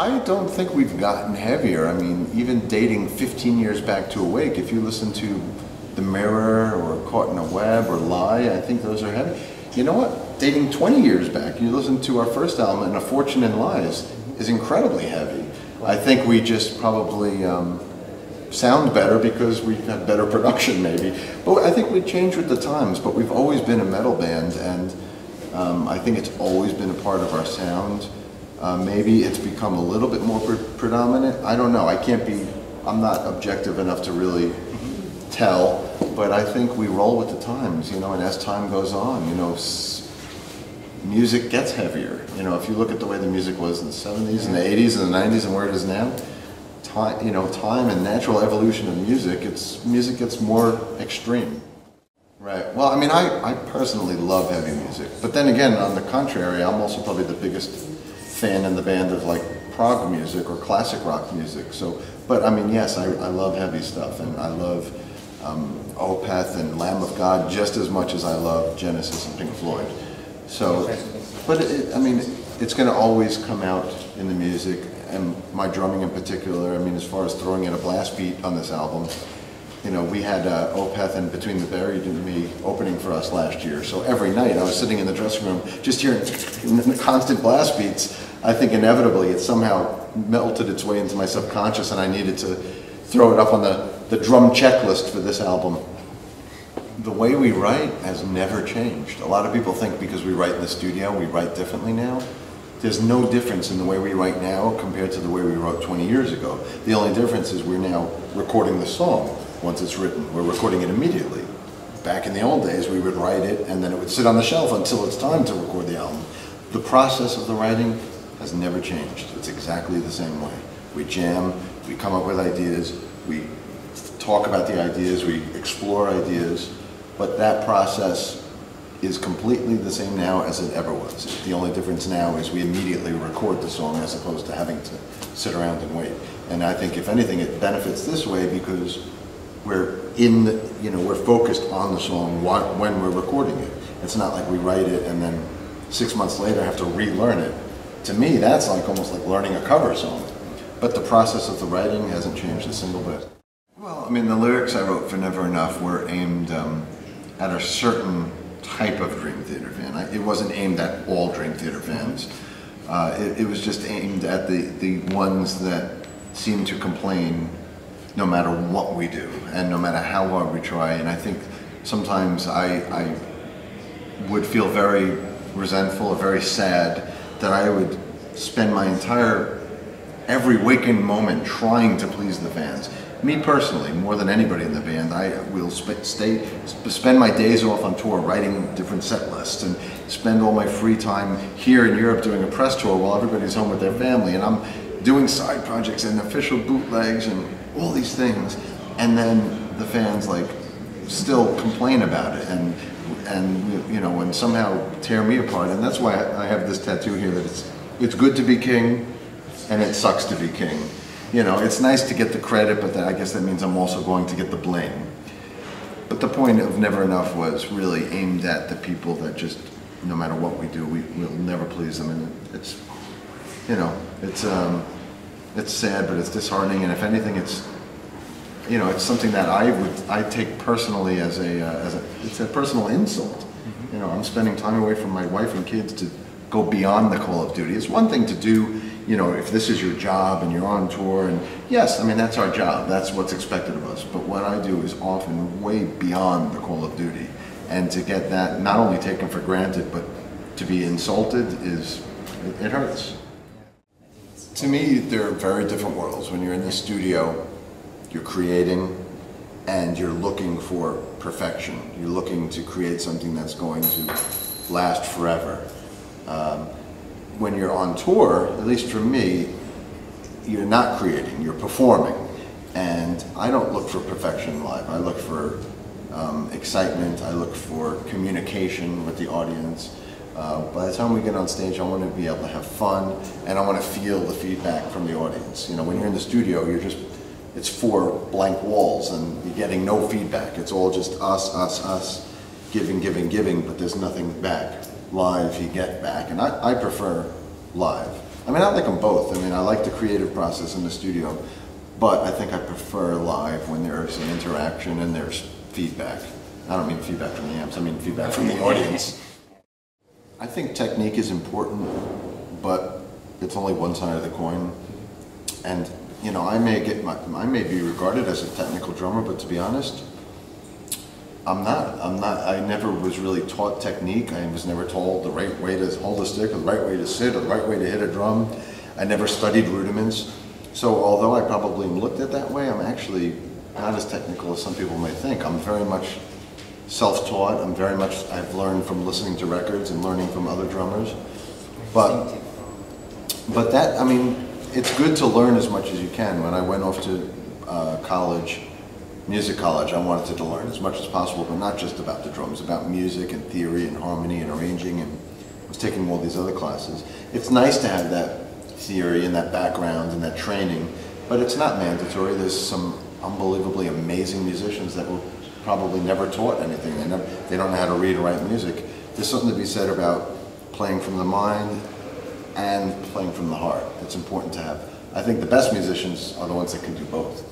I don't think we've gotten heavier. I mean, even dating 15 years back to Awake, if you listen to The Mirror or Caught in a Web or Lie, I think those are heavy. You know what? Dating 20 years back, you listen to our first album, and A Fortune in Lies is incredibly heavy. I think we just probably sound better because we have better production maybe. But I think we change with the times, but we've always been a metal band, and I think it's always been a part of our sound. Maybe it's become a little bit more predominant. I don't know. I'm not objective enough to really tell, but I think we roll with the times, you know, and as time goes on, you know, music gets heavier. You know, if you look at the way the music was in the 70s and the 80s and the 90s and where it is now, time, you know, time and natural evolution of music, music gets more extreme. Right. Well, I mean, I personally love heavy music, but then again, on the contrary, I'm also probably the biggest fan in the band of like prog music or classic rock music. So, but I mean, yes, I love heavy stuff, and I love Opeth and Lamb of God just as much as I love Genesis and Pink Floyd. So, but I mean, it's going to always come out in the music, and my drumming in particular. I mean, as far as throwing in a blast beat on this album, you know, we had Opeth and Between the Buried and Me opening for us last year. So every night I was sitting in the dressing room just hearing constant blast beats. I think inevitably it somehow melted its way into my subconscious, and I needed to throw it up on the drum checklist for this album. The way we write has never changed. A lot of people think because we write in the studio, we write differently now. There's no difference in the way we write now compared to the way we wrote 20 years ago. The only difference is we're now recording the song once it's written. We're recording it immediately. Back in the old days, we would write it and then it would sit on the shelf until it's time to record the album. The process of the writing has never changed. It's exactly the same way. We jam, we come up with ideas, we talk about the ideas, we explore ideas, but that process is completely the same now as it ever was. The only difference now is we immediately record the song as opposed to having to sit around and wait. And I think if anything it benefits this way because we're in the, you know, we're focused on the song when we're recording it. It's not like we write it and then 6 months later have to relearn it. To me, that's like almost like learning a cover song. But the process of the writing hasn't changed a single bit. Well, I mean, the lyrics I wrote for Never Enough were aimed at a certain type of Dream Theater fan. It wasn't aimed at all Dream Theater fans. It was just aimed at the ones that seem to complain no matter what we do and no matter how hard we try. And I think sometimes I would feel very resentful or very sad that I would spend my every waking moment trying to please the fans. Me personally, more than anybody in the band, I will spend my days off on tour writing different set lists and spend all my free time here in Europe doing a press tour while everybody's home with their family, and I'm doing side projects and official bootlegs and all these things, and then the fans like still complain about it and you know, and somehow tear me apart. And that's why I have this tattoo here that it's good to be king and it sucks to be king. You know, it's nice to get the credit, but I guess that means I'm also going to get the blame. But the point of Never Enough was really aimed at the people that just, no matter what we do, we'll never please them. And it's, you know, it's sad, but it's disheartening. And if anything, it's, you know, it's something that I take personally as it's a personal insult. You know, I'm spending time away from my wife and kids to go beyond the call of duty. It's one thing to do, you know, if this is your job and you're on tour, and yes, I mean, that's our job, that's what's expected of us. But what I do is often way beyond the call of duty. And to get that not only taken for granted, but to be insulted it hurts. To me, they're very different worlds. When you're in the studio, you're creating and you're looking for perfection. You're looking to create something that's going to last forever. When you're on tour, at least for me, you're not creating, you're performing. And I don't look for perfection live. I look for excitement, I look for communication with the audience. By the time we get on stage, I want to be able to have fun, and I want to feel the feedback from the audience. You know, when you're in the studio, it's four blank walls, and you're getting no feedback. It's all just us, giving, but there's nothing back. Live, you get back, and I prefer live. I mean, I like them both. I mean, I like the creative process in the studio, but I think I prefer live when there's an interaction and there's feedback. I don't mean feedback from the amps, I mean feedback from the audience. I think technique is important, but it's only one side of the coin. And you know, I may be regarded as a technical drummer, but to be honest, I'm not. I never was really taught technique. I was never told the right way to hold a stick, or the right way to sit, or the right way to hit a drum. I never studied rudiments. So although I probably looked at that way, I'm actually not as technical as some people may think. I'm very much self-taught. I've learned from listening to records and learning from other drummers. But that, I mean, it's good to learn as much as you can. When I went off to college, music college, I wanted to learn as much as possible, but not just about the drums, about music and theory and harmony and arranging, and I was taking all these other classes. It's nice to have that theory and that background and that training, but it's not mandatory. There's some unbelievably amazing musicians that were probably never taught anything. They don't know how to read or write music. There's something to be said about playing from the mind and playing from the heart. It's important to have. I think the best musicians are the ones that can do both.